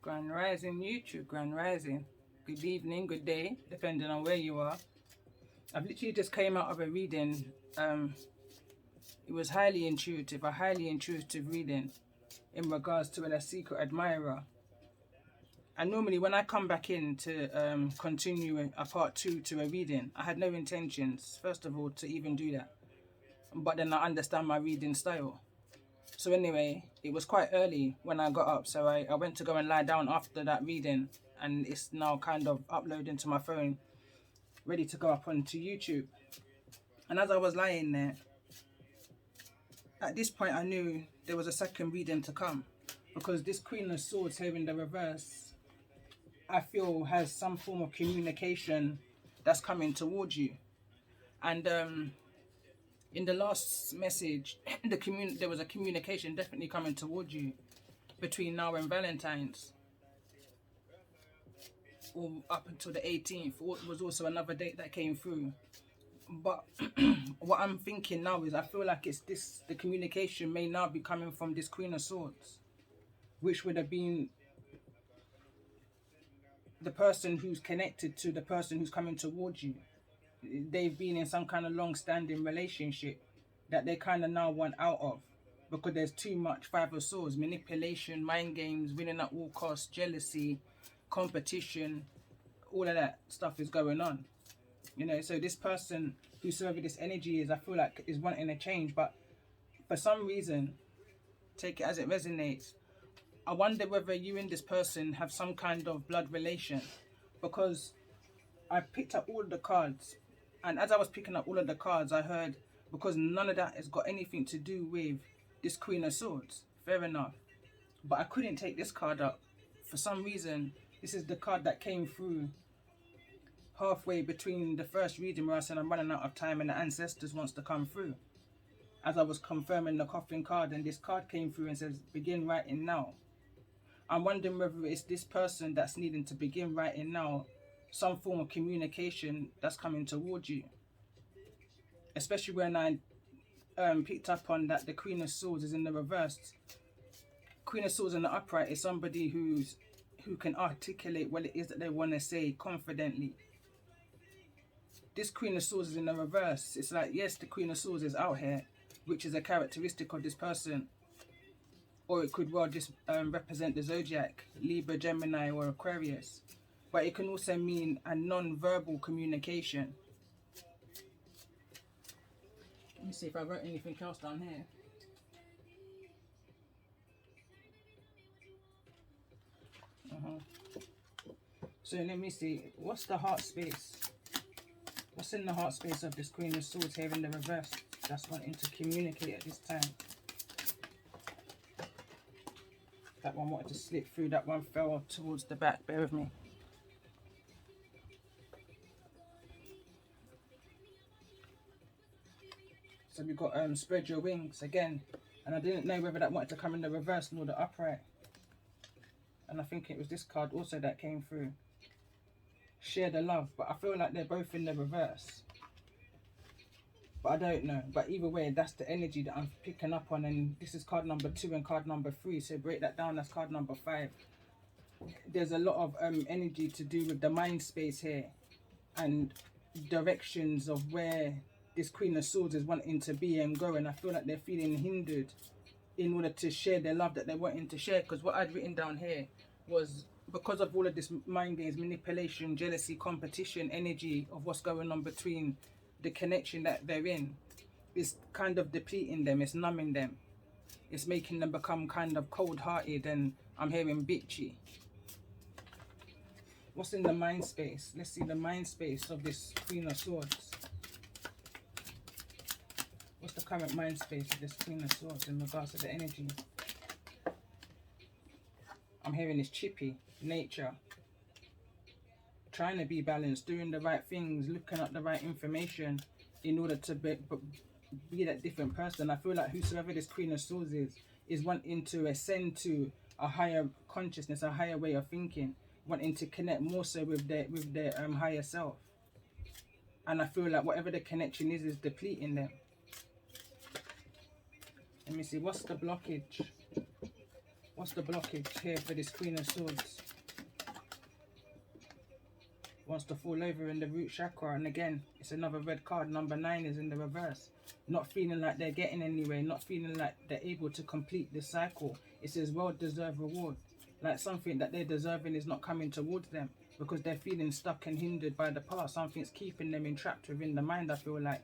Grand Rising YouTube, Grand Rising. Good evening, good day, depending on where you are. I've literally just came out of a reading. It was highly intuitive, a highly intuitive reading in regards to a secret admirer. And normally when I come back in to continue a part 2 to a reading, I had no intentions, first of all, to even do that. But then I understand my reading style. So anyway, it was quite early when I got up, so I went to go and lie down after that reading, and it's now kind of uploading to my phone, ready to go up onto YouTube. And as I was lying there, at this point I knew there was a second reading to come, because this Queen of Swords here in the reverse, I feel has some form of communication that's coming towards you. And in the last message, there was a communication definitely coming towards you between now and Valentine's, or up until the 18th. Was also another date that came through. But what I'm thinking now is I feel like the communication may now be coming from this Queen of Swords, which would have been the person who's connected to the person who's coming towards you. They've been in some kind of long-standing relationship that they kind of now want out of, because there's too much Five of Swords, manipulation, mind games, winning at all costs, jealousy, competition, all of that stuff is going on. You know, so this person, whosoever this energy is, I feel like is wanting a change, but for some reason, take it as it resonates, I wonder whether you and this person have some kind of blood relation, because I picked up all of the cards, and as I was picking up all of the cards, I heard, because none of that has got anything to do with this Queen of Swords. Fair enough. But I couldn't take this card up. For some reason, this is the card that came through halfway between the first reading where I said I'm running out of time and the ancestors wants to come through. As I was confirming the coffin card, and this card came through and says, begin writing now. I'm wondering whether it's this person that's needing to begin writing now, some form of communication that's coming towards you. Especially when I picked up on that the Queen of Swords is in the reverse. Queen of Swords in the upright is somebody who can articulate what it is that they want to say confidently. This Queen of Swords is in the reverse. It's like, yes, the Queen of Swords is out here, which is a characteristic of this person. Or it could well just represent the zodiac, Libra, Gemini, or Aquarius. But it can also mean a non-verbal communication. Let me see if I wrote anything else down here. So let me see, what's the heart space? What's in the heart space of this Queen of Swords here in the reverse that's wanting to communicate at this time? That one wanted to slip through, that one fell towards the back, bear with me. So we got spread your wings again, and I didn't know whether that wanted to come in the reverse or the upright. And I think it was this card also that came through. Share the love, but I feel like they're both in the reverse. But I don't know. But either way, that's the energy that I'm picking up on, and this is card number 2 and card number 3. So break that down, that's card number 5. There's a lot of energy to do with the mind space here, and directions of where this Queen of Swords is wanting to be and go, and I feel like they're feeling hindered in order to share their love that they're wanting to share. Because what I'd written down here was, because of all of this mind games, manipulation, jealousy, competition, energy of what's going on between the connection that they're in, is kind of depleting them, it's numbing them, it's making them become kind of cold-hearted, and I'm hearing bitchy. What's in the mind space? Let's see the mind space of this Queen of Swords. What's the current mind space of this Queen of Swords in regards to the energy? I'm hearing this chippy nature, trying to be balanced, doing the right things, looking at the right information in order to be that different person. I feel like whosoever this Queen of Swords is wanting to ascend to a higher consciousness, a higher way of thinking, wanting to connect more so with their higher self. And I feel like whatever the connection is depleting them. Let me see, what's the blockage? What's the blockage here for this Queen of Swords? Wants to fall over in the root chakra, and again, it's another red card. Number 9 is in the reverse. Not feeling like they're getting anywhere, not feeling like they're able to complete this cycle. It says well-deserved reward. Like something that they're deserving is not coming towards them because they're feeling stuck and hindered by the past. Something's keeping them entrapped within the mind, I feel like.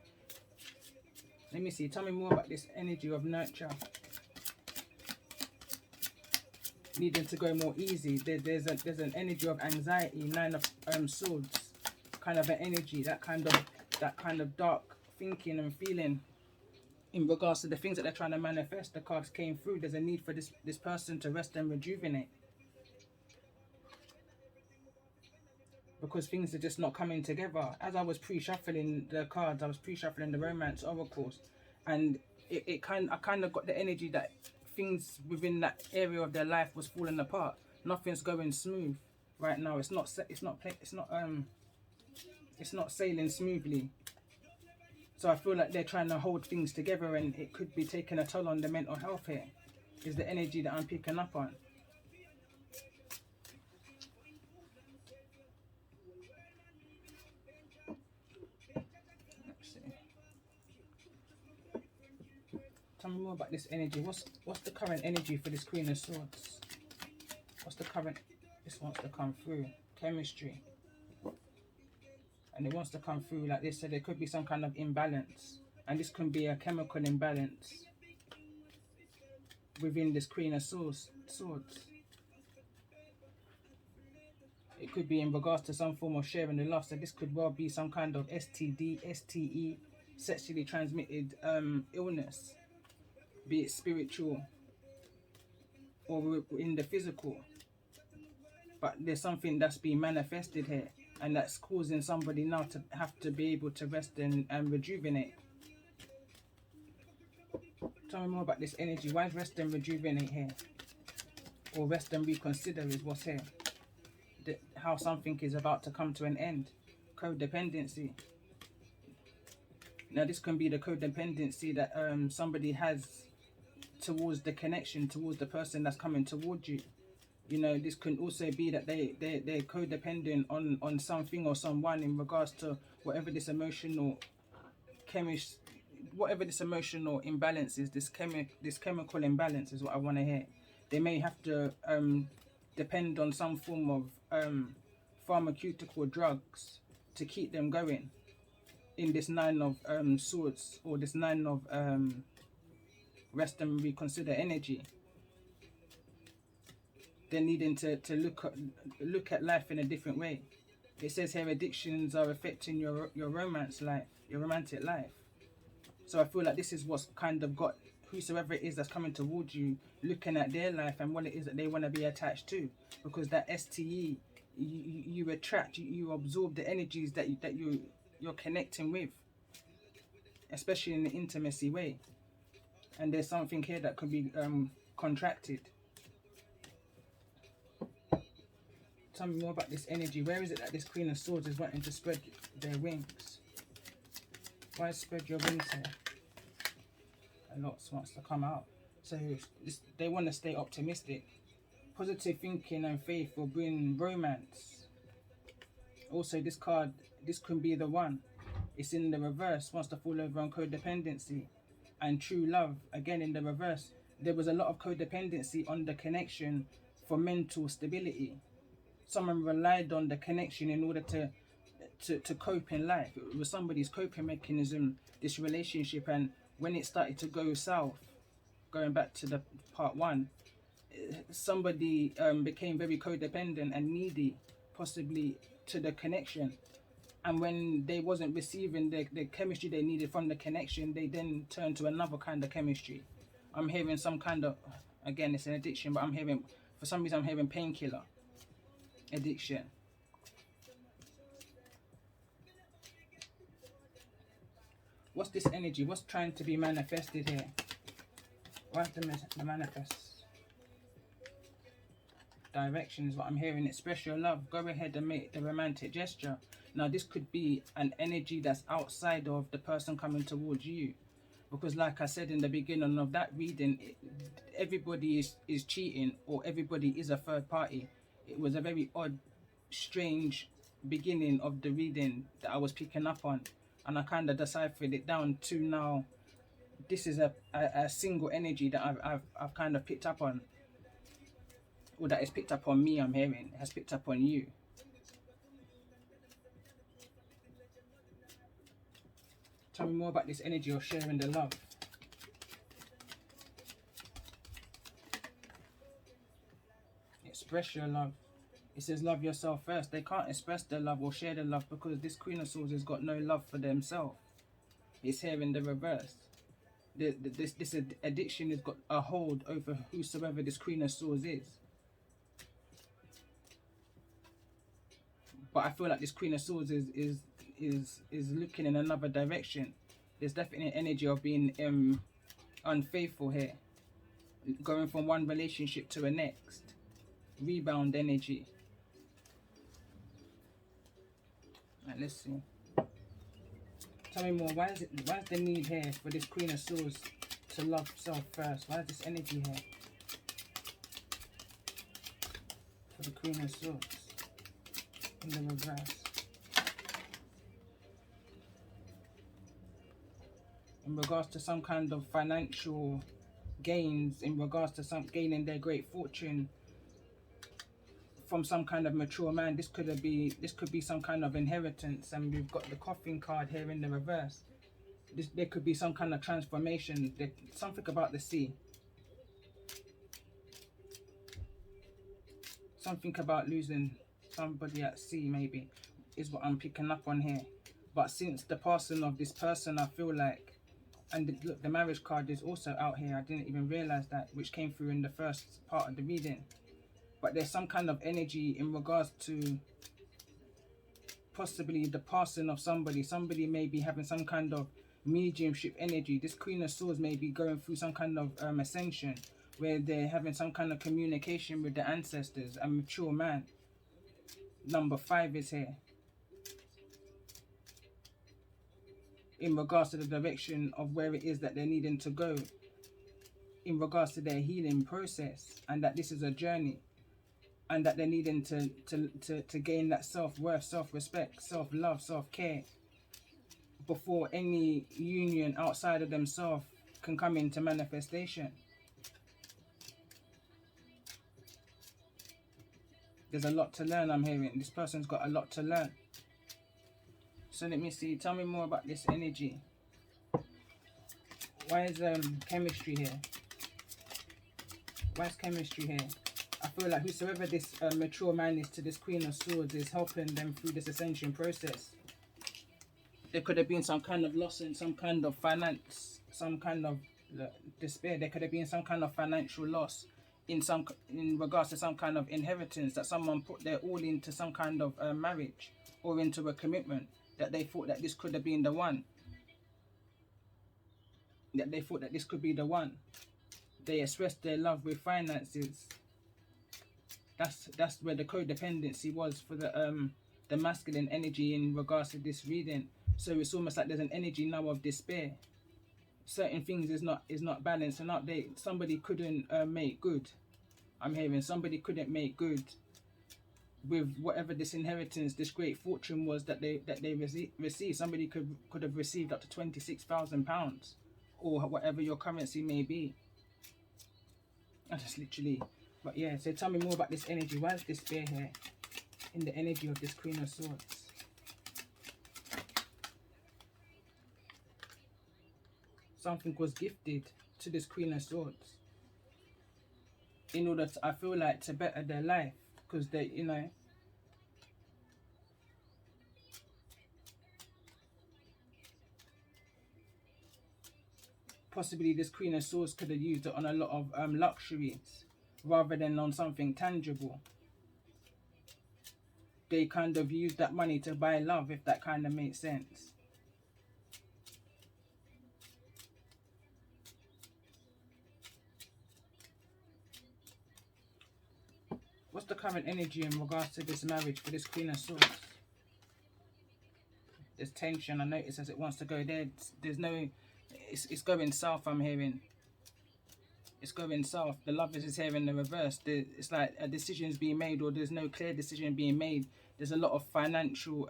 Let me see. Tell me more about this energy of nurture. Needing to go more easy. There's an energy of anxiety. 9 of swords. Kind of an energy. That kind of dark thinking and feeling in regards to the things that they're trying to manifest. The cards came through. There's a need for this person to rest and rejuvenate. Because things are just not coming together. As I was pre-shuffling the cards, I was pre-shuffling the romance oracles, and I kind of got the energy that things within that area of their life was falling apart. Nothing's going smooth right now. It's not sailing smoothly. So I feel like they're trying to hold things together, and it could be taking a toll on the mental health here. Is the energy that I'm picking up on. Tell me more about this energy. What's the current energy for this Queen of Swords? What's the current? This wants to come through. Chemistry. And it wants to come through like this. So there could be some kind of imbalance. And this can be a chemical imbalance within this Queen of Swords. It could be in regards to some form of sharing the love. So this could well be some kind of STD, STE, sexually transmitted illness. Be it spiritual or in the physical. But there's something that's being manifested here, and that's causing somebody now to have to be able to rest and rejuvenate. Tell me more about this energy. Why is rest and rejuvenate here? Or rest and reconsider is what's here. How something is about to come to an end. Codependency. Now this can be the codependency that somebody has towards the connection, towards the person that's coming towards you. You know, this can also be that they're codependent on something or someone in regards to whatever this emotional imbalance is, this chemical imbalance is what I want to hear. They may have to depend on some form of pharmaceutical drugs to keep them going in this 9 of swords, or this 9 of rest and reconsider energy. They're needing to look at life in a different way. It says here addictions are affecting your romance life, your romantic life. So I feel like this is what's kind of got whosoever it is that's coming towards you looking at their life and what it is that they want to be attached to. Because that STE, you attract, you absorb the energies that you're connecting with, especially in the intimacy way. And there's something here that could be contracted. Tell me more about this energy. Where is it that this Queen of Swords is wanting to spread their wings? Why spread your wings here? A lot wants to come out. So they want to stay optimistic. Positive thinking and faith will bring romance. Also, this card, this can be the one. It's in the reverse. Wants to fall over on codependency. And true love, again in the reverse. There was a lot of codependency on the connection for mental stability. Someone relied on the connection in order to cope in life. It was somebody's coping mechanism, this relationship, and when it started to go south, going back to the part 1, somebody became very codependent and needy, possibly to the connection. And when they wasn't receiving the chemistry they needed from the connection, they then turned to another kind of chemistry. I'm hearing some kind of, again, it's an addiction, but for some reason I'm hearing painkiller addiction. What's this energy? What's trying to be manifested here? What's the manifest? Direction is what I'm hearing. Express your love. Go ahead and make the romantic gesture. Now this could be an energy that's outside of the person coming towards you. Because like I said in the beginning of that reading, everybody is cheating, or everybody is a third party. It was a very odd, strange beginning of the reading that I was picking up on, and I kind of deciphered it down to now. This is a single energy that I've kind of picked up on, or that is picked up on me. I'm hearing has picked up on you. Tell me more about this energy of sharing the love. Express your love. It says love yourself first. They can't express their love or share their love because this Queen of Swords has got no love for themselves. It's here in the reverse. This addiction has got a hold over whosoever this Queen of Swords is. But I feel like this Queen of Swords is looking in another direction. There's definitely an energy of being unfaithful here, going from one relationship to the next. Rebound energy. Right, let's see. Tell me more. Why is the need here for this Queen of Swords to love self first? Why is this energy here for the Queen of Swords in the reverse? In regards to some kind of financial gains, in regards to some gaining their great fortune from some kind of mature man. This could be some kind of inheritance, and we've got the coffin card here in the reverse. There could be some kind of transformation. Something about the sea. Something about losing somebody at sea, maybe, is what I'm picking up on here. But since the passing of this person, I feel like, and look, the marriage card is also out here. I didn't even realize that, which came through in the first part of the reading. But there's some kind of energy in regards to possibly the passing of somebody. Somebody may be having some kind of mediumship energy. This Queen of Swords may be going through some kind of ascension, where they're having some kind of communication with the ancestors, a mature man. Number 5 is here. In regards to the direction of where it is that they're needing to go, in regards to their healing process, and that this is a journey. And that they're needing to gain that self-worth, self-respect, self-love, self-care before any union outside of themselves can come into manifestation. There's a lot to learn, I'm hearing. This person's got a lot to learn. So let me see. Tell me more about this energy. Why is chemistry here? Why is chemistry here? I feel like whosoever this mature man is to this Queen of Swords is helping them through this ascension process. There could have been some kind of loss in some kind of finance, some kind of despair. There could have been some kind of financial loss in regards to some kind of inheritance, that someone put their all into some kind of marriage or into a commitment, that they thought that this could have been the one. That they thought that this could be the one. They expressed their love with finances. That's where the codependency was for the masculine energy in regards to this reading. So it's almost like there's an energy now of despair. Certain things is not balanced, and somebody couldn't make good. I'm hearing somebody couldn't make good with whatever this inheritance, this great fortune was that they received. Somebody could have received up to £26,000, or whatever your currency may be. I just literally. But yeah, so tell me more about this energy. Why is despair here in the energy of this Queen of Swords? Something was gifted to this Queen of Swords in order to, I feel like, to better their life, because they, you know, possibly this Queen of Swords could have used it on a lot of luxuries rather than on something tangible. They kind of used that money to buy love, if that kind of makes sense. What's the current energy in regards to this marriage for this Queen of Swords? There's tension. I notice as it wants to go there. There's no It's going south, I'm hearing. It's going south. The Lovers is here in the reverse. It's like a decision's being made, or there's no clear decision being made. There's a lot of financial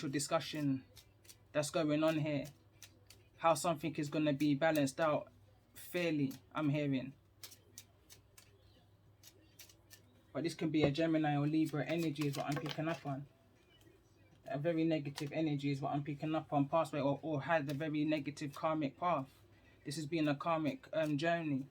discussion that's going on here. How something is going to be balanced out fairly, I'm hearing. But this can be a Gemini or Libra energy is what I'm picking up on. A very negative energy is what I'm picking up on, passed by or had a very negative karmic path. This has been a karmic journey.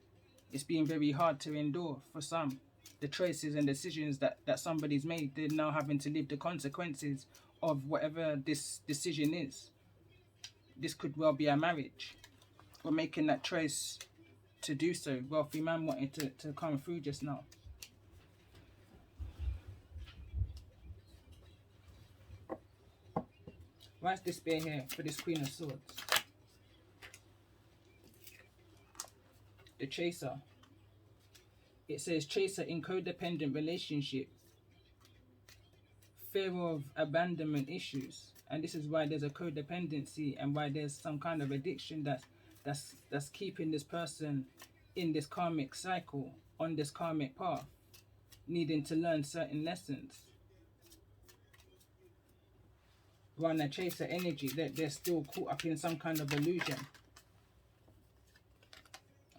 It's been very hard to endure for some. The choices and decisions that somebody's made, they're now having to live the consequences of whatever this decision is. This could well be a marriage. Or making that choice to do so. Wealthy man wanted to come through just now. Why is this bear here for this Queen of Swords? The Chaser. It says chaser in codependent relationship. Fear of abandonment issues. And this is why there's a codependency and why there's some kind of addiction that's keeping this person in this karmic cycle, on this karmic path, needing to learn certain lessons. Runner chaser energy, they're still caught up in some kind of illusion.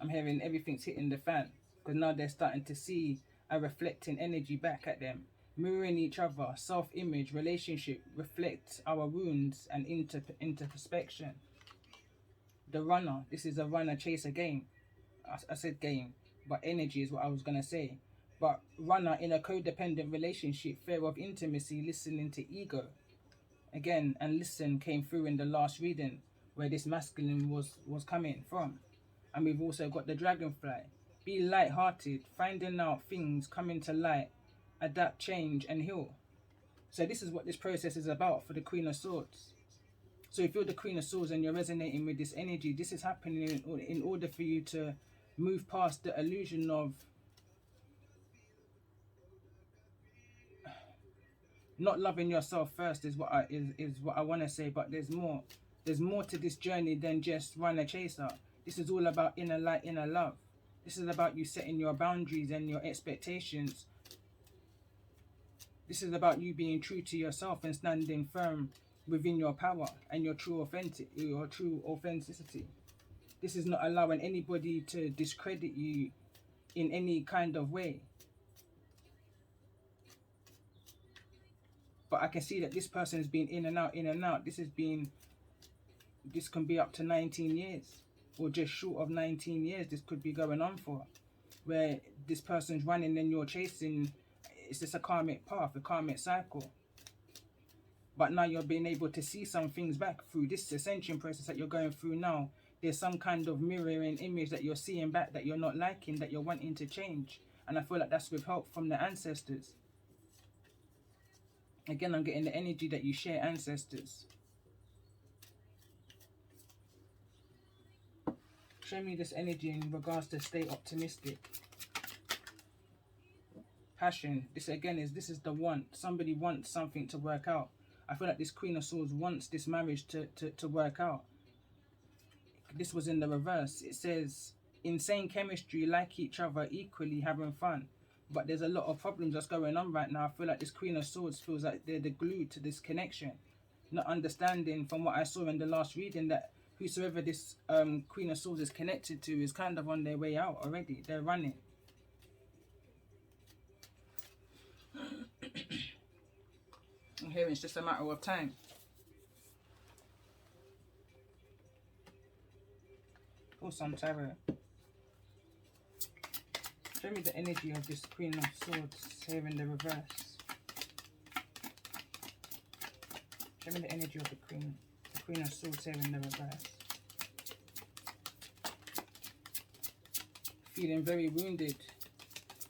I'm hearing everything's hitting the fan, because now they're starting to see a reflecting energy back at them. Mirroring each other, self-image, relationship, reflect our wounds and introspection. The runner, this is a runner chaser game. I said game, but energy is what I was going to say. But runner in a codependent relationship, fear of intimacy, listening to ego. Again, and listen came through in the last reading where this masculine was coming from. And we've also got the dragonfly. Be light-hearted, finding out things, coming to light, adapt, change, and heal. So this is what this process is about for the Queen of Swords. So if you're the Queen of Swords and you're resonating with this energy, this is happening in order for you to move past the illusion of not loving yourself first is what I want to say. But there's more to this journey than just runner chaser. This is all about inner light, inner love. This is about you setting your boundaries and your expectations. This is about you being true to yourself and standing firm within your power and your true authenticity. This is not allowing anybody to discredit you in any kind of way. But I can see that this person has been in and out, in and out. This can be up to 19 years. Or just short of 19 years this could be going on for. Where this person's running and you're chasing. It's just a karmic path, a karmic cycle. But now you're being able to see some things back through this ascension process that you're going through now. There's some kind of mirroring image that you're seeing back that you're not liking, that you're wanting to change. And I feel like that's with help from the ancestors. Again, I'm getting the energy that you share ancestors. Show me this energy in regards to stay optimistic. Passion. This is the want. Somebody wants something to work out. I feel like this Queen of Swords wants this marriage to work out. This was in the reverse. It says, insane chemistry, like each other, equally having fun. But there's a lot of problems that's going on right now. I feel like this Queen of Swords feels like they're the glue to this connection. Not understanding from what I saw in the last reading that whosoever this Queen of Swords is connected to is kind of on their way out already. They're running. I'm hearing it's just a matter of time. Or some tarot. Show me the energy of this Queen of Swords here in the reverse. Show me the energy of the Queen of Swords here in the reverse. Feeling very wounded.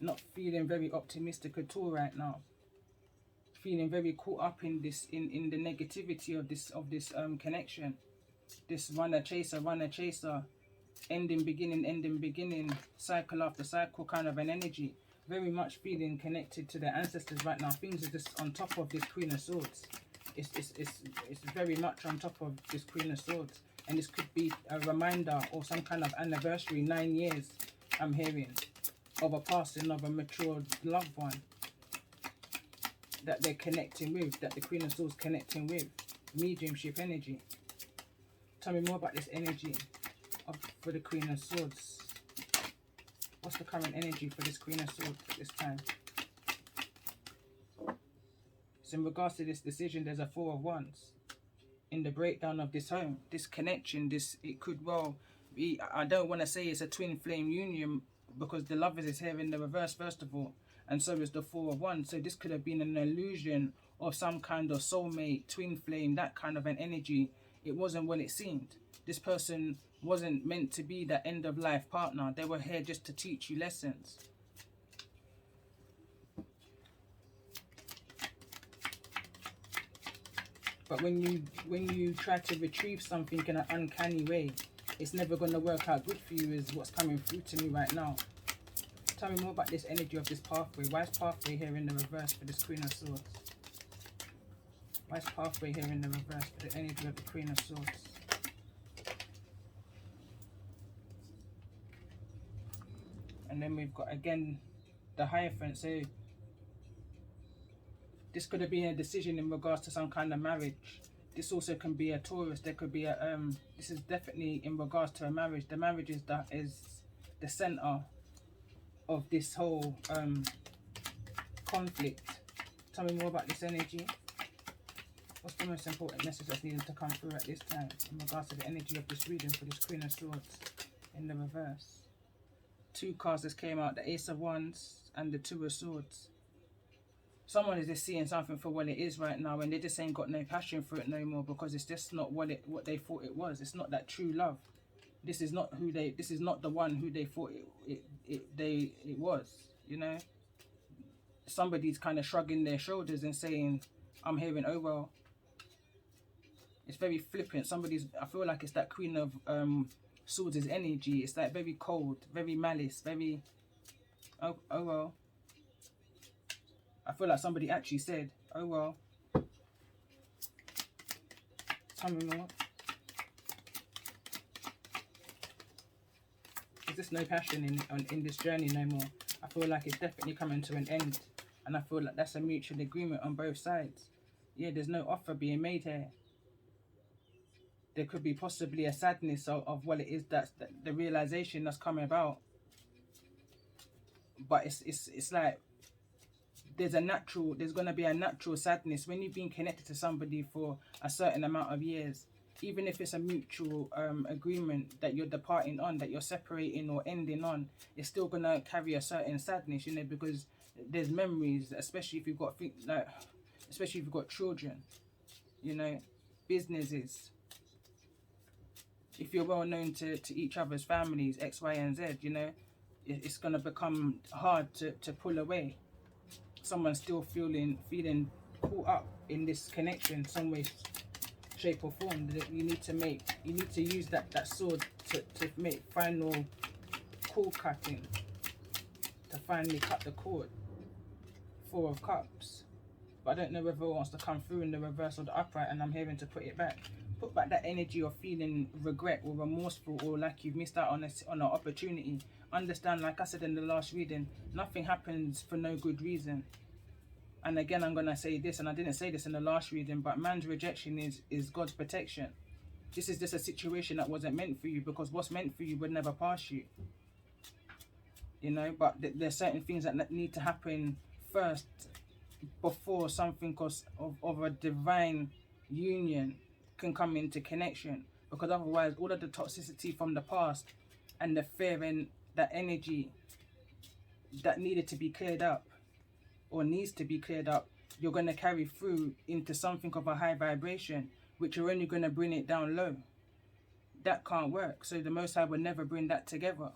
Not feeling very optimistic at all right now. Feeling very caught up in this, in the negativity of this connection. This runner chaser, ending beginning, cycle after cycle kind of an energy. Very much feeling connected to their ancestors right now. Things are just on top of this Queen of Swords. it's very much on top of this Queen of Swords, and this could be a reminder or some kind of anniversary. 9 years, I'm hearing, of a passing of a mature loved one that they're connecting with, that the Queen of Swords connecting with. Mediumship energy. Tell me more about this energy for the Queen of Swords. What's the current energy for this Queen of Swords at this time? So in regards to this decision, there's a Four of Wands. In the breakdown of this home, this connection, it could well be, I don't want to say it's a twin flame union, because the Lovers is here in the reverse first of all, and so is the Four of Wands. So this could have been an illusion of some kind of soulmate, twin flame, that kind of an energy. It wasn't what it seemed. This person wasn't meant to be that end of life partner. They were here just to teach you lessons. But when you try to retrieve something in an uncanny way, it's never going to work out good for you, is what's coming through to me right now. Tell me more about this energy of this pathway. Why is pathway here in the reverse for this Queen of Swords? Why is pathway here in the reverse for the energy of the Queen of Swords? And then we've got again the Hierophant. So this could have been a decision in regards to some kind of marriage. This also can be a Taurus. There could be a this is definitely in regards to a marriage. The marriage is the center of this whole conflict. Tell me more about this energy. What's the most important message that's needed to come through at this time in regards to the energy of this reading for this Queen of Swords in the reverse? Two cards that came out, the Ace of Wands and the Two of Swords. Someone is just seeing something for what it is right now, and they just ain't got no passion for it no more, because it's just not what they thought it was. It's not that true love. This is not the one who they thought it was, you know? Somebody's kind of shrugging their shoulders and saying, I'm hearing, oh well. It's very flippant. I feel like it's that Queen of Swords' energy. It's like very cold, very malice, very, oh well. I feel like somebody actually said, oh well. Tell me more. There's just no passion in this journey no more. I feel like it's definitely coming to an end. And I feel like that's a mutual agreement on both sides. Yeah, there's no offer being made here. There could be possibly a sadness of what it is that's the realization that's coming about. But it's like there's going to be a natural sadness when you've been connected to somebody for a certain amount of years. Even if it's a mutual agreement that you're departing on, that you're separating or ending on, it's still going to carry a certain sadness, you know, because there's memories, especially if you've got children, you know, businesses. If you're well known to each other's families, X, Y, and Z, you know, it's going to become hard to pull away. Someone's still feeling caught up in this connection, some way, shape, or form. That you need to use that sword to make final cord cutting, to finally cut the cord. Four of Cups. But I don't know whether it wants to come through in the reverse or the upright, and I'm hearing to put it back. Put back that energy of feeling regret or remorseful, or like you've missed out on an opportunity. Understand, like I said in the last reading, nothing happens for no good reason. And again, I'm going to say this, and I didn't say this in the last reading, but man's rejection is God's protection. This is just a situation that wasn't meant for you, because what's meant for you would never pass you. You know, but there's certain things that need to happen first before something of a divine union can come into connection, because otherwise all of the toxicity from the past and the fear and that energy that needed to be cleared up or needs to be cleared up, you're going to carry through into something of a high vibration, which you're only going to bring it down low. That can't work. So the Most High would never bring that together,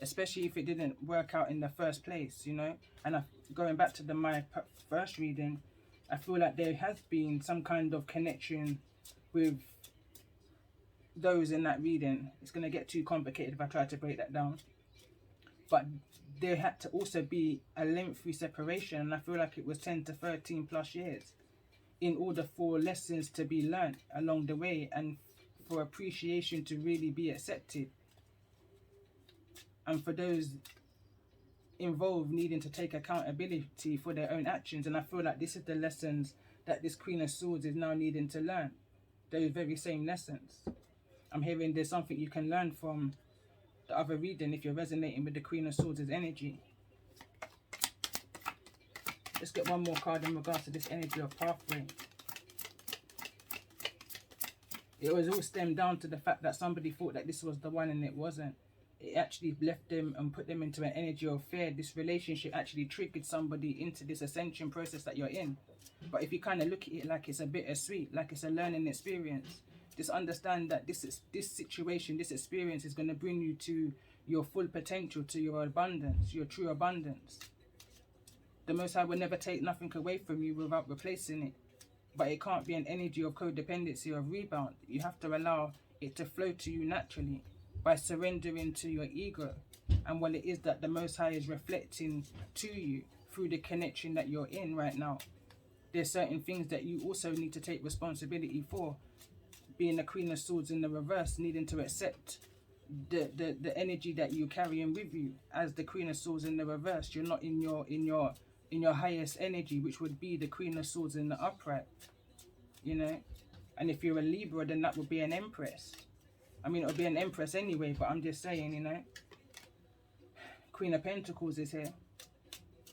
especially if it didn't work out in the first place, you know. And going back to my first reading, I feel like there has been some kind of connection with those in that reading. It's going to get too complicated if I try to break that down. But there had to also be a lengthy separation, and I feel like it was 10 to 13 plus years. in order for lessons to be learnt along the way and for appreciation to really be accepted, and for those involved needing to take accountability for their own actions. And I feel like this is the lessons that this Queen of Swords is now needing to learn. Those very same lessons. I'm hearing there's something you can learn from the other reading if you're resonating with the Queen of Swords' energy. Let's get one more card in regards to this energy of pathway. It was all stemmed down to the fact that somebody thought that this was the one and it wasn't. It actually left them and put them into an energy of fear. This relationship actually triggered somebody into this ascension process that you're in. But if you kind of look at it like it's a bittersweet, like it's a learning experience, just understand that this situation, this experience is going to bring you to your full potential, to your abundance, your true abundance. The Most High will never take nothing away from you without replacing it. But it can't be an energy of codependency or rebound. You have to allow it to flow to you naturally by surrendering to your ego and what it is that the Most High is reflecting to you through the connection that you're in right now. There's certain things that you also need to take responsibility for. Being the Queen of Swords in the reverse, needing to accept the energy that you're carrying with you as the Queen of Swords in the reverse. You're not in your highest energy, which would be the Queen of Swords in the upright, you know. And if you're a Libra, then that would be an Empress. I mean, it would be an Empress anyway, but I'm just saying, you know. Queen of Pentacles is here,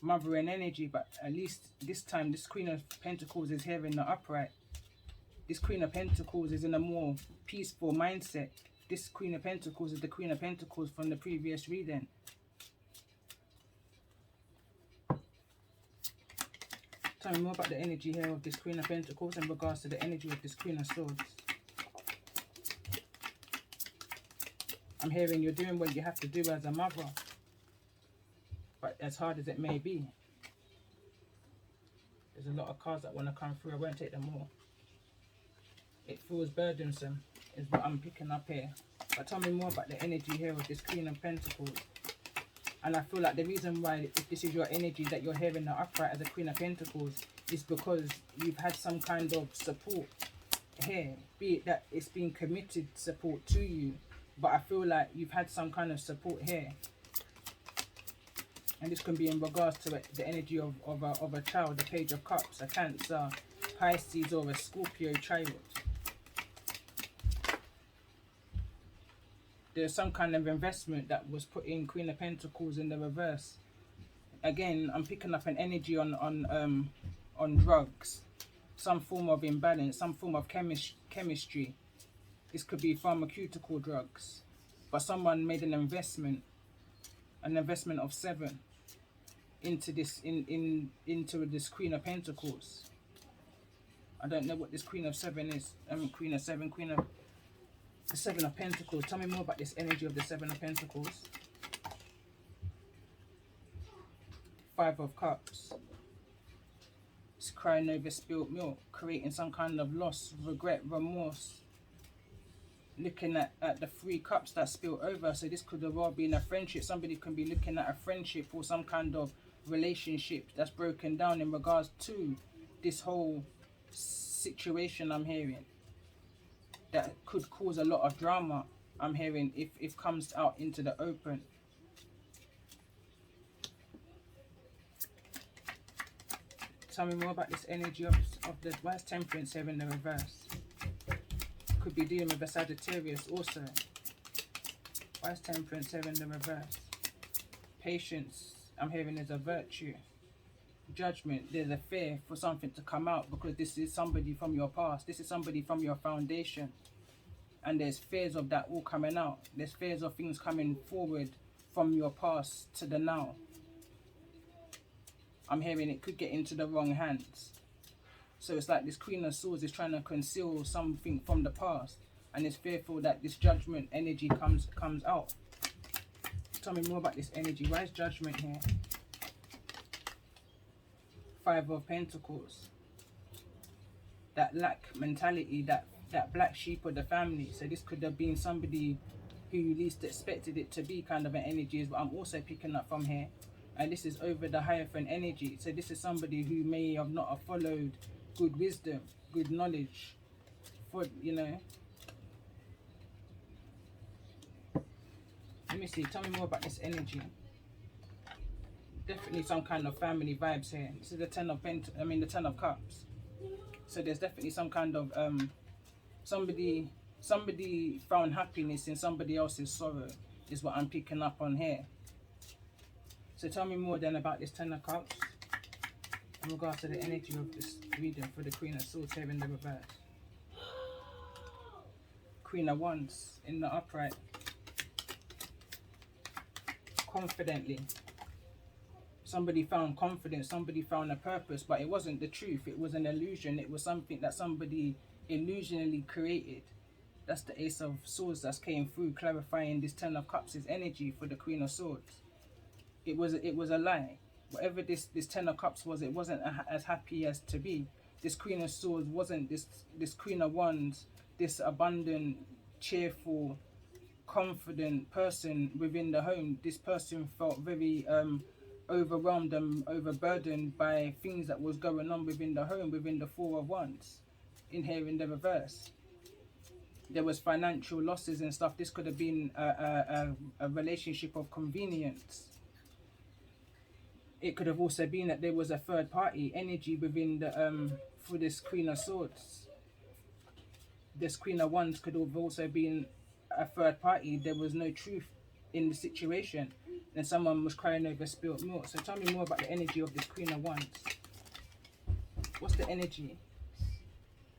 mother in energy, but at least this time this Queen of Pentacles is here in the upright. This Queen of Pentacles is in a more peaceful mindset. This Queen of Pentacles is the Queen of Pentacles from the previous reading. Tell me more about the energy here of this Queen of Pentacles in regards to the energy of this Queen of Swords. I'm hearing you're doing what you have to do as a mother, but as hard as it may be. There's a lot of cards that want to come through. I won't take them all. It feels burdensome is what I'm picking up here. But tell me more about the energy here of this Queen of Pentacles. And I feel like the reason why, if this is your energy that you're hearing the upright as a Queen of Pentacles, is because you've had some kind of support here. Be it that it's been committed support to you, but I feel like you've had some kind of support here. And this can be in regards to the energy of a child, a Page of Cups, a Cancer, Pisces, or a Scorpio child. There's some kind of investment that was put in Queen of Pentacles in the reverse. Again, I'm picking up an energy on drugs, some form of imbalance, some form of chemistry. This could be pharmaceutical drugs, but someone made an investment of 7 into this into this Queen of Pentacles. I don't know what this Queen of 7 is. Queen of 7, the 7 of Pentacles. Tell me more about this energy of the 7 of Pentacles. 5 of Cups. It's crying over spilt milk, creating some kind of loss, regret, remorse. Looking at the 3 cups that spill over. So this could have well been a friendship. Somebody can be looking at a friendship or some kind of relationship that's broken down in regards to this whole situation I'm hearing. That could cause a lot of drama, I'm hearing, if comes out into the open. Tell me more about this energy of the why is Temperance here in the reverse? Could be dealing with a Sagittarius also. Why is Temperance here in the reverse? Patience, I'm hearing, is a virtue. Judgment, there's a fear for something to come out because this is somebody from your past. This is somebody from your foundation. And there's fears of that all coming out. There's fears of things coming forward from your past to the now. I'm hearing it could get into the wrong hands. So it's like this Queen of Swords is trying to conceal something from the past, and is fearful that this judgment energy comes out. Tell me more about this energy. Why is Judgment here? 5 of Pentacles. That lack mentality, that black sheep of the family. So this could have been somebody who you least expected it to be, kind of an energy is what I'm also picking up from here. And this is over the Hierophant energy. So this is somebody who may have not have followed good wisdom, good knowledge. For, you know, let me see. Tell me more about this energy. Definitely some kind of family vibes here. This is the the Ten of Cups. So there's definitely some kind of somebody found happiness in somebody else's sorrow, is what I'm picking up on here. So tell me more then about this Ten of Cups in regards to the energy of this reading for the Queen of Swords here in the reverse. Queen of Wands in the upright. Confidently. Somebody found confidence, somebody found a purpose, but it wasn't the truth. It was an illusion. It was something that somebody illusionally created. That's the Ace of Swords that came through, clarifying this Ten of Cups' energy for the Queen of Swords. It was a lie. Whatever this Ten of Cups was, it wasn't as happy as to be. This Queen of Swords wasn't this Queen of Wands, this abundant, cheerful, confident person within the home. This person felt very overwhelmed and overburdened by things that was going on within the home, within the Four of Wands in here in the reverse. There was financial losses and stuff. This could have been a relationship of convenience. It could have also been that there was a third party energy within the for this Queen of Swords. This Queen of Wands could have also been a third party. There was no truth in the situation, and someone was crying over spilt milk. So tell me more about the energy of this Queen of Wands. What's the energy?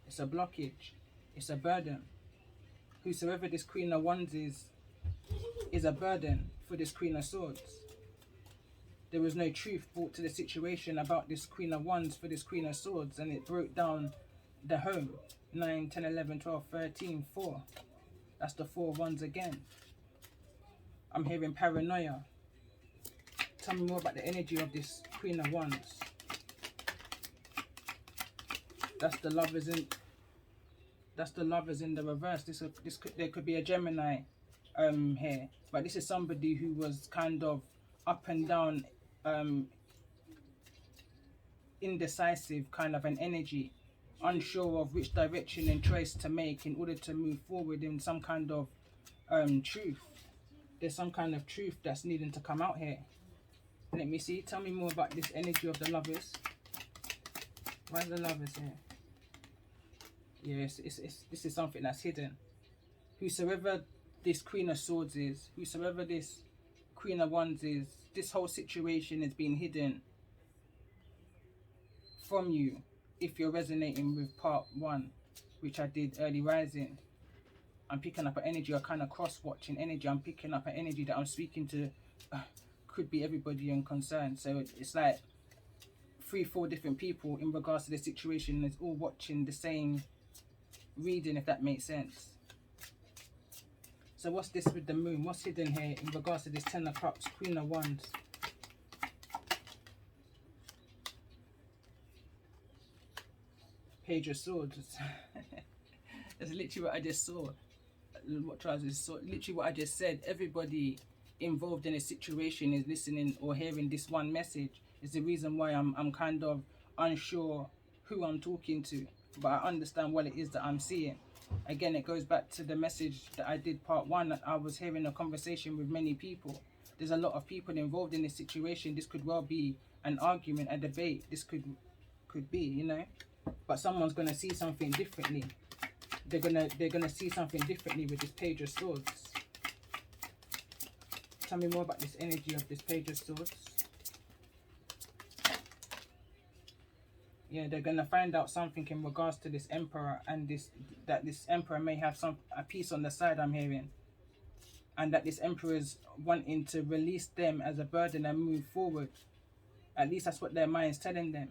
It's a blockage. It's a burden. Whosoever this Queen of Wands is a burden for this Queen of Swords. There was no truth brought to the situation about this Queen of Wands for this Queen of Swords, and it broke down the home. 9, 10, 11, 12, 13, 4. That's the Four of Wands again. I'm hearing paranoia. Tell me more about the energy of this Queen of Wands. That's the Lovers in. That's the Lovers in the reverse. There could be a Gemini here, but this is somebody who was kind of up and down, indecisive kind of an energy, unsure of which direction and choice to make in order to move forward in some kind of truth. There's some kind of truth that's needing to come out here. Let me see. Tell me more about this energy of the Lovers. Why are the Lovers here? Yes, this is something that's hidden. Whosoever this Queen of Swords is, whosoever this Queen of Wands is, this whole situation is being hidden from you. If you're resonating with part 1, which I did early rising, I'm picking up an energy, a kind of cross-watching energy. I'm picking up an energy that I'm speaking to, could be everybody in concern. So it's like 3-4 different people in regards to the situation is all watching the same reading, if that makes sense. So what's this with the moon? What's hidden here in regards to this Ten of Cups, Queen of Wands? Page of Swords. That's literally what I just saw. Literally what I just said. Everybody involved in a situation is listening or hearing this one message. Is the reason why I'm kind of unsure who I'm talking to, but I understand what it is that I'm seeing. Again, it goes back to the message that I did part 1, that I was hearing a conversation with many people. There's a lot of people involved in this situation. This could well be an argument, a debate. This could be, you know, but someone's gonna see something differently. They're gonna see something differently with this Page of Swords. Tell me more about this energy of this Page of Swords. Yeah, they're gonna find out something in regards to this Emperor, and that this Emperor may have a piece on the side, I'm hearing, and that this Emperor is wanting to release them as a burden and move forward. At least that's what their mind's telling them.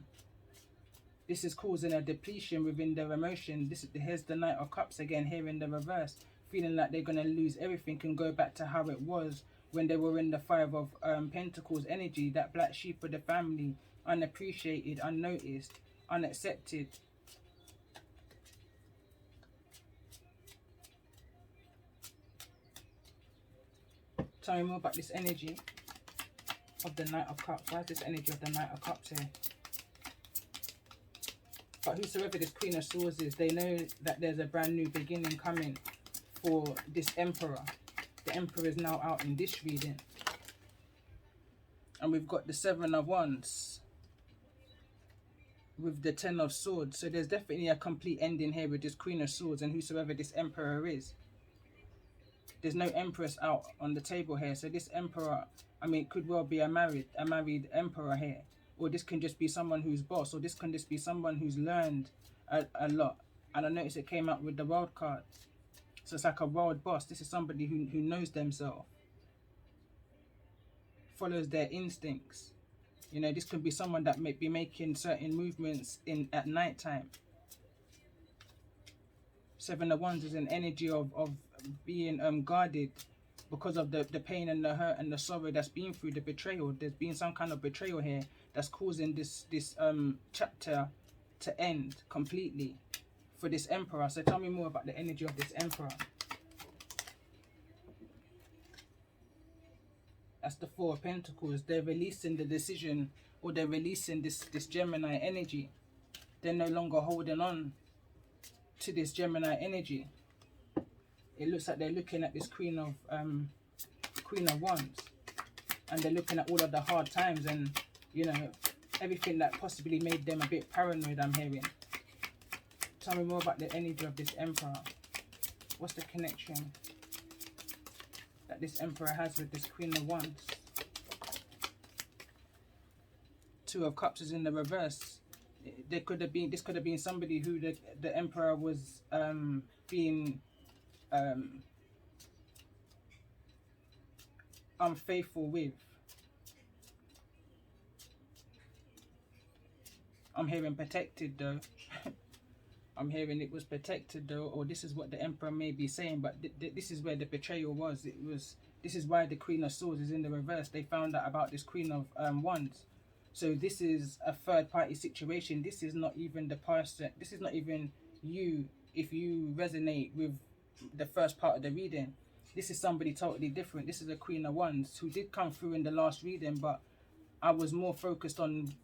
This is causing a depletion within their emotion. Here's the Knight of Cups again here in the reverse, feeling like they're gonna lose everything and go back to how it was when they were in the Five of Pentacles energy, that black sheep of the family, unappreciated, unnoticed, unaccepted. Tell me more about this energy of the Knight of Cups. Why is this energy of the Knight of Cups here? But whosoever this Queen of Swords is, they know that there's a brand new beginning coming for this Emperor. The Emperor is now out in this reading. And we've got the Seven of Wands with the Ten of Swords. So there's definitely a complete ending here with this Queen of Swords and whosoever this Emperor is. There's no Empress out on the table here. So this Emperor, I mean, it could well be a married Emperor here. Or this can just be someone who's boss. Or this can just be someone who's learned a lot. And I noticed it came out with the world card. So it's like a world boss. This is somebody who knows themselves. Follows their instincts. You know, this could be someone that may be making certain movements at night time. Seven of Wands is an energy of being guarded because of the pain and the hurt and the sorrow that's been through the betrayal. There's been some kind of betrayal here that's causing this chapter to end completely for this Emperor. So tell me more about the energy of this Emperor. That's the Four of Pentacles. They're releasing the decision, or they're releasing this Gemini energy. They're no longer holding on to this Gemini energy. It looks like they're looking at this Queen of Wands, and they're looking at all of the hard times and, you know, everything that possibly made them a bit paranoid, I'm hearing. Tell me more about the energy of this Emperor. What's the connection that this Emperor has with this Queen of Wands? Two of Cups is in the reverse. This could have been somebody who the Emperor was being unfaithful with. I'm hearing protected though. I'm hearing it was protected though, or this is what the Emperor may be saying, but this is where the betrayal was. This is why the Queen of Swords is in the reverse. They found out about this Queen of Wands. So this is a third party situation. This is not even the person. This is not even you. If you resonate with the first part of the reading, this is somebody totally different. This is a Queen of Wands who did come through in the last reading, but I was more focused on,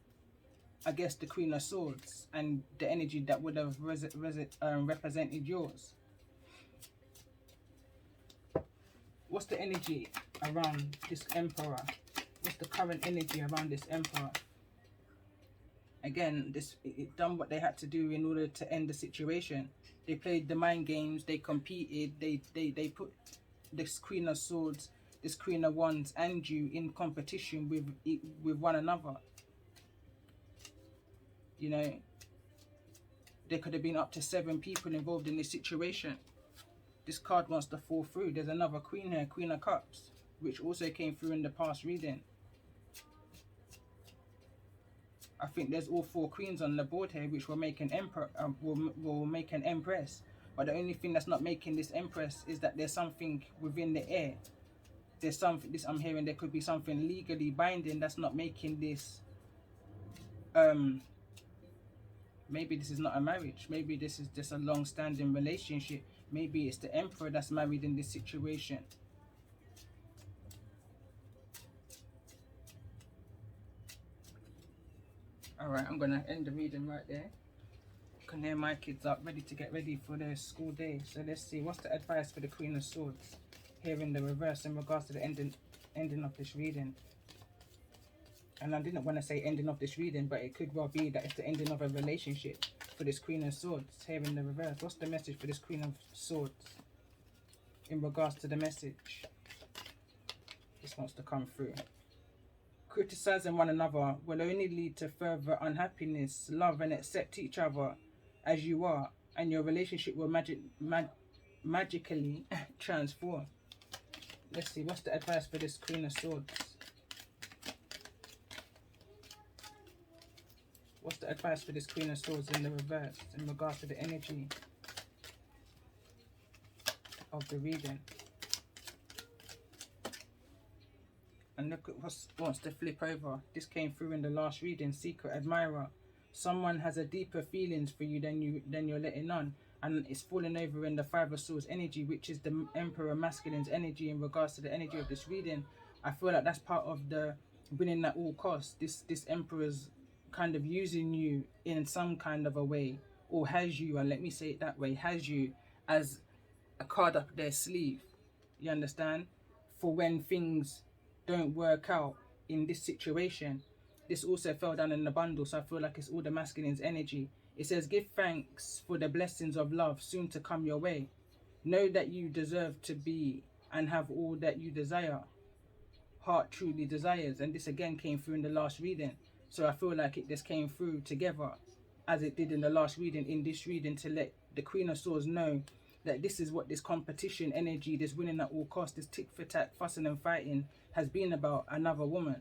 I guess, the Queen of Swords and the energy that would have represented yours. What's the energy around this Emperor? What's the current energy around this Emperor? Again, it done what they had to do in order to end the situation. They played the mind games. They competed. They put this Queen of Swords, this Queen of Wands, and you in competition with one another. You know, there could have been up to 7 people involved in this situation. This card wants to fall through. There's another Queen here, Queen of Cups, which also came through in the past reading. I think there's all 4 queens on the board here, which will make an emperor, will make an empress. But the only thing that's not making this empress is that there's something within the air. There's something. I'm hearing there could be something legally binding that's not making this. Maybe this is not a marriage. Maybe this is just a long-standing relationship. Maybe it's the Emperor that's married in this situation. Alright, I'm going to end the reading right there. I can hear my kids up, ready to get ready for their school day. So let's see, what's the advice for the Queen of Swords here in the reverse in regards to the ending of this reading? And I didn't want to say ending of this reading, but it could well be that it's the ending of a relationship for this Queen of Swords here in the reverse. What's the message for this Queen of Swords in regards to the message? This wants to come through. Criticizing one another will only lead to further unhappiness. Love and accept each other as you are, and your relationship will magically transform. Let's see, what's the advice for this Queen of Swords? What's the advice for this Queen of Swords in the reverse in regards to the energy of the reading? And look at what wants to flip over. This came through in the last reading. Secret admirer. Someone has a deeper feelings for you than you're letting on, and it's falling over in the Five of Swords energy, which is the Emperor masculine's energy in regards to the energy of this reading. I feel like that's part of the winning at all costs. This Emperor's kind of using you in some kind of a way, or has you, and let me say it that way, has you as a card up their sleeve, you understand, for when things don't work out in this situation. This also fell down in the bundle, so I feel like it's all the masculine's energy. It says, give thanks for the blessings of love soon to come your way. Know that you deserve to be and have all that you desire. Heart truly desires. And this again came through in the last reading. So I feel like it just came through together as it did in the last reading, in this reading, to let the Queen of Swords know that this is what this competition energy, this winning at all costs, this tick for tack, fussing and fighting has been about another woman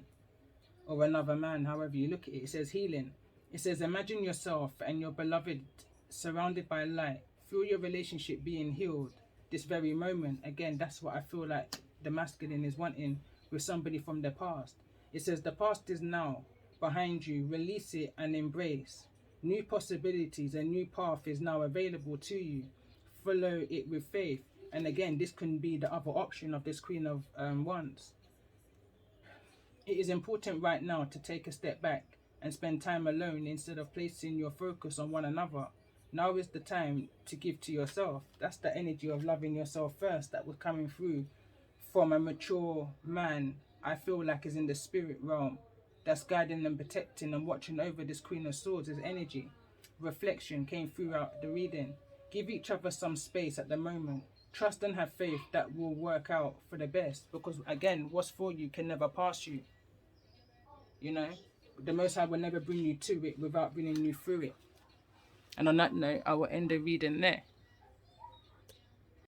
or another man, however you look at it. It says healing. It says, imagine yourself and your beloved surrounded by light. Feel your relationship being healed this very moment. Again, that's what I feel like the masculine is wanting with somebody from the past. It says, the past is now behind you. Release it and embrace. New possibilities, a new path is now available to you. Follow it with faith. And again, this can be the other option of this Queen of Wands. It is important right now to take a step back and spend time alone instead of placing your focus on one another. Now is the time to give to yourself. That's the energy of loving yourself first that was coming through from a mature man, I feel like, is in the spirit realm, that's guiding and protecting and watching over this Queen of Swords' energy. Reflection came throughout the reading. Give each other some space at the moment. Trust and have faith that will work out for the best, because again, what's for you can never pass you. You know, the Most High will never bring you to it without bringing you through it. And on that note, I will end the reading there.